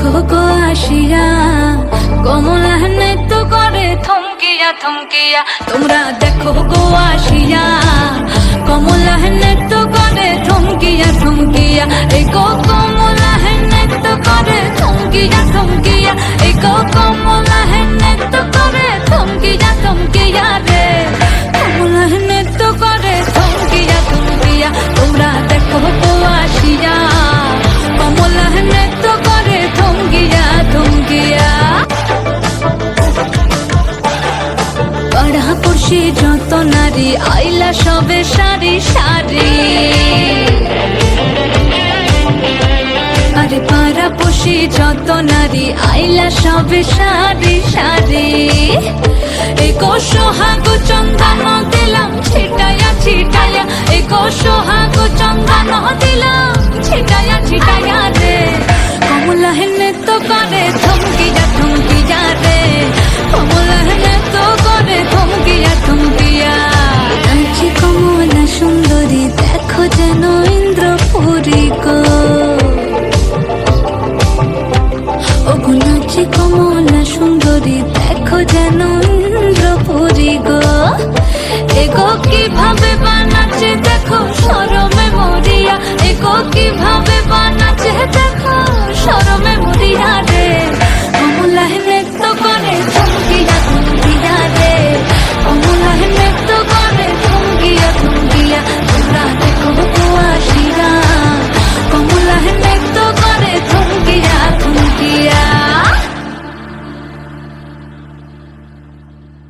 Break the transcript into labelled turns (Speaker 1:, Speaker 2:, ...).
Speaker 1: দেখো গো আসিয়া কমলা নৃত্য করে থমকিয়া থমকিয়া। তোমরা দেখো গো আসিয়া কমলা নৃত্য করে থমকিয়া থমকিয়া। এই গো কমলা নৃত্য করে থমকিয়া থমকিয়া। এই গো কমলা নৃত্য করে থমকিয়া থমকিয়া রে। কমলা নৃত্য করে থমকিয়া থমকিয়া। তোমরা দেখো গো আসিয়া কমলা নৃত্য করে থমকিয়া থমকিয়া। পাড়া পড়শি যত নারী আইলা সবে সারি সারি। আরে পাড়া পড়শি যত নারী আইলা সবে সারি সারি। এই গো সোহাগ চন্দন দিলাম ছিটাইয়া ছিটাইয়া। এই গো সোহাগ চন্দন দিলাম ছিটাইয়া ছিটাইয়া রে। কমলা নৃত্য করে থমকি